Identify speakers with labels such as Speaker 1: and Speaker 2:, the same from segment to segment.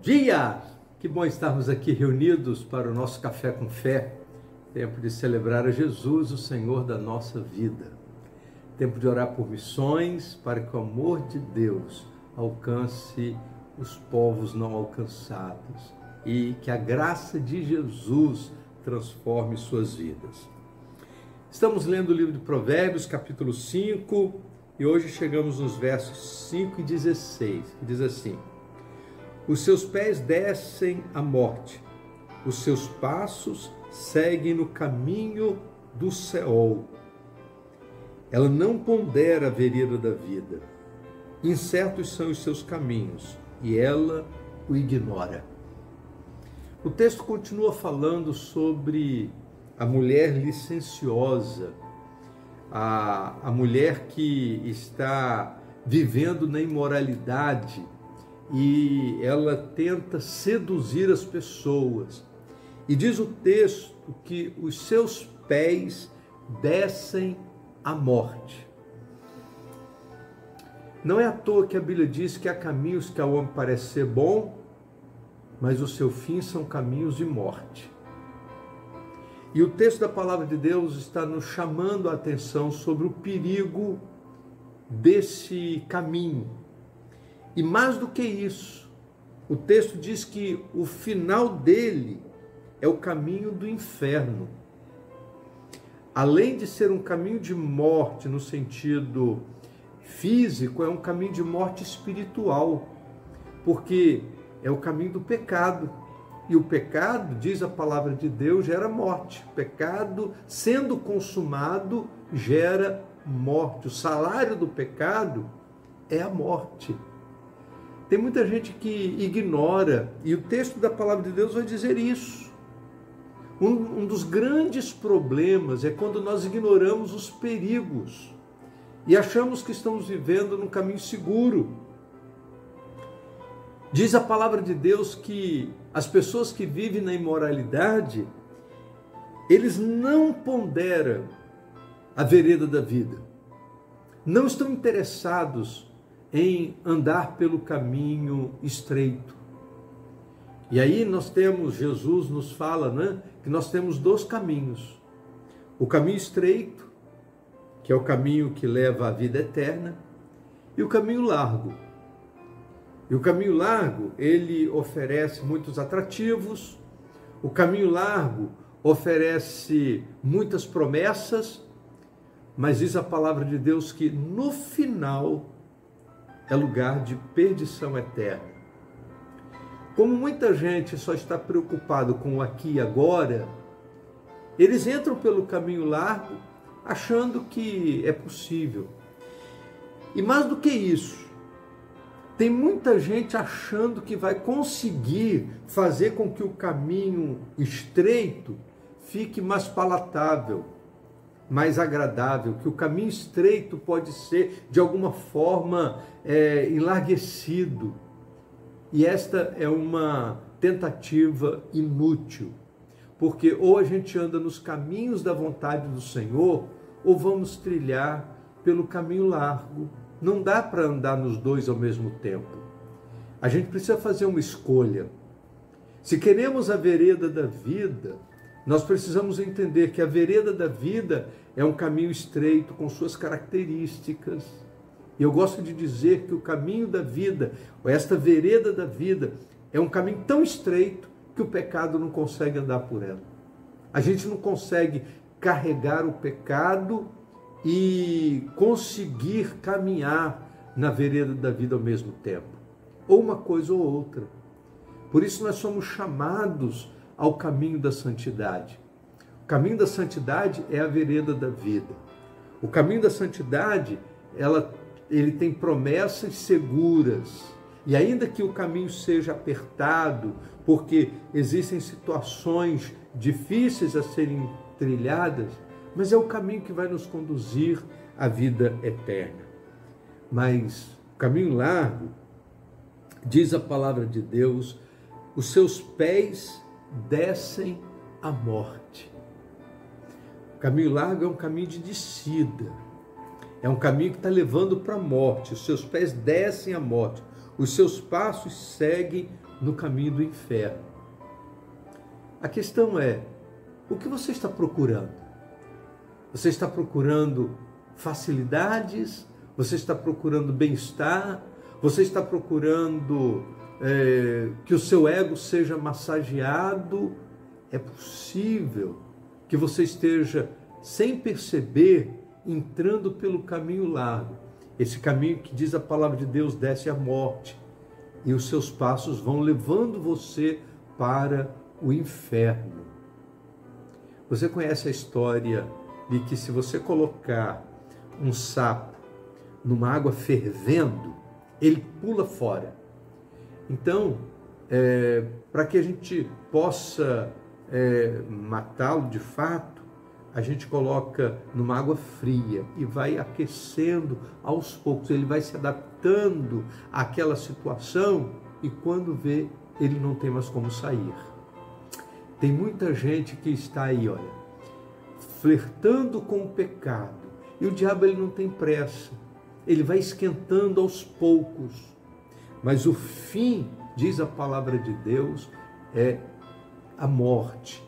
Speaker 1: dia! Que bom estarmos aqui reunidos para o nosso Café com Fé, tempo de celebrar a Jesus, o Senhor da nossa vida. Tempo de orar por missões, para que o amor de Deus alcance os povos não alcançados e que a graça de Jesus transforme suas vidas. Estamos lendo o livro de Provérbios, capítulo 5, e hoje chegamos nos versos 5 e 16, que diz assim: os seus pés descem à morte, os seus passos seguem no caminho do Seol. Ela não pondera a vereda da vida, incertos são os seus caminhos, e ela o ignora. O texto continua falando sobre a mulher licenciosa, a mulher que está vivendo na imoralidade e ela tenta seduzir as pessoas. E diz o texto que os seus pés descem à morte. Não é à toa que a Bíblia diz que há caminhos que ao homem parece ser bom, mas o seu fim são caminhos de morte. E o texto da palavra de Deus está nos chamando a atenção sobre o perigo desse caminho. E mais do que isso, o texto diz que o final dele é o caminho do inferno. Além de ser um caminho de morte no sentido físico, é um caminho de morte espiritual, porque é o caminho do pecado. E o pecado, diz a palavra de Deus, gera morte. O pecado, sendo consumado, gera morte. O salário do pecado é a morte. Tem muita gente que ignora, e o texto da palavra de Deus vai dizer isso. Um dos grandes problemas é quando nós ignoramos os perigos e achamos que estamos vivendo num caminho seguro. Diz a palavra de Deus que as pessoas que vivem na imoralidade, eles não ponderam a vereda da vida, não estão interessados em andar pelo caminho estreito. E aí nós temos, Jesus nos fala, que nós temos dois caminhos. O caminho estreito, que é o caminho que leva à vida eterna, e o caminho largo. E o caminho largo, ele oferece muitos atrativos, o caminho largo oferece muitas promessas, mas diz a palavra de Deus que no final é lugar de perdição eterna. Como muita gente só está preocupado com o aqui e agora, eles entram pelo caminho largo achando que é possível. E mais do que isso, tem muita gente achando que vai conseguir fazer com que o caminho estreito fique mais palatável, mais agradável, que o caminho estreito pode ser de alguma forma enlarguecido. E esta é uma tentativa inútil, porque ou a gente anda nos caminhos da vontade do Senhor, ou vamos trilhar pelo caminho largo. Não dá para andar nos dois ao mesmo tempo. A gente precisa fazer uma escolha. Se queremos a vereda da vida, nós precisamos entender que a vereda da vida é um caminho estreito com suas características. E eu gosto de dizer que o caminho da vida, ou esta vereda da vida, é um caminho tão estreito que o pecado não consegue andar por ela. A gente não consegue carregar o pecado e conseguir caminhar na vereda da vida ao mesmo tempo. Ou uma coisa ou outra. Por isso nós somos chamados ao caminho da santidade. O caminho da santidade é a vereda da vida. O caminho da santidade, ele tem promessas seguras. E ainda que o caminho seja apertado, porque existem situações difíceis a serem trilhadas, mas é o caminho que vai nos conduzir à vida eterna. Mas o caminho largo, diz a palavra de Deus, os seus pés descem à morte. O caminho largo é um caminho de descida. É um caminho que está levando para a morte. Os seus pés descem à morte. Os seus passos seguem no caminho do inferno. A questão é, o que você está procurando? Você está procurando facilidades? Você está procurando bem-estar? Você está procurando que o seu ego seja massageado? É possível que você esteja, sem perceber, entrando pelo caminho largo. Esse caminho que diz a palavra de Deus desce à morte. E os seus passos vão levando você para o inferno. Você conhece a história de que se você colocar um sapo numa água fervendo, ele pula fora. Então, para que a gente possa matá-lo de fato, a gente coloca numa água fria e vai aquecendo aos poucos. Ele vai se adaptando àquela situação e quando vê, ele não tem mais como sair. Tem muita gente que está aí, olha, flertando com o pecado. E o diabo, ele não tem pressa. Ele vai esquentando aos poucos. Mas o fim, diz a palavra de Deus, é a morte.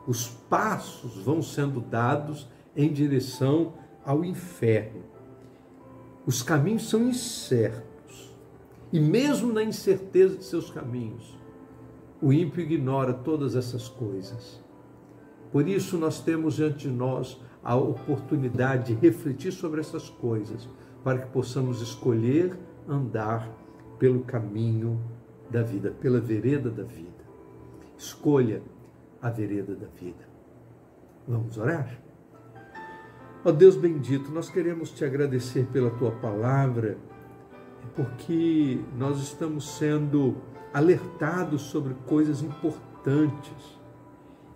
Speaker 1: Os passos vão sendo dados em direção ao inferno. Os caminhos são incertos. E mesmo na incerteza de seus caminhos, o ímpio ignora todas essas coisas. Por isso nós temos diante de nós a oportunidade de refletir sobre essas coisas, para que possamos escolher andar pelo caminho da vida, pela vereda da vida. Escolha a vereda da vida. Vamos orar? Ó Deus bendito, nós queremos te agradecer pela tua palavra, porque nós estamos sendo alertados sobre coisas importantes.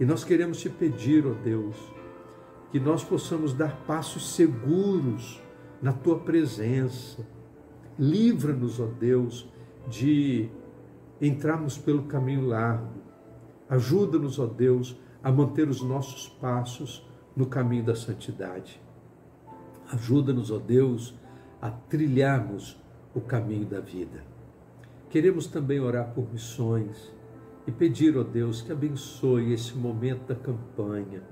Speaker 1: E nós queremos te pedir, ó Deus, que nós possamos dar passos seguros na tua presença. Livra-nos, ó Deus, de entrarmos pelo caminho largo. Ajuda-nos, ó Deus, a manter os nossos passos no caminho da santidade. Ajuda-nos, ó Deus, a trilharmos o caminho da vida. Queremos também orar por missões e pedir, ó Deus, que abençoe esse momento da campanha,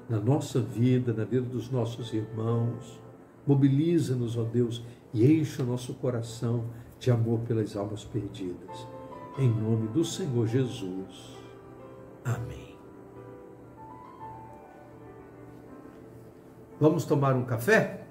Speaker 1: na nossa vida, na vida dos nossos irmãos. Mobiliza-nos, ó Deus, e enche o nosso coração de amor pelas almas perdidas. Em nome do Senhor Jesus. Amém. Vamos tomar um café?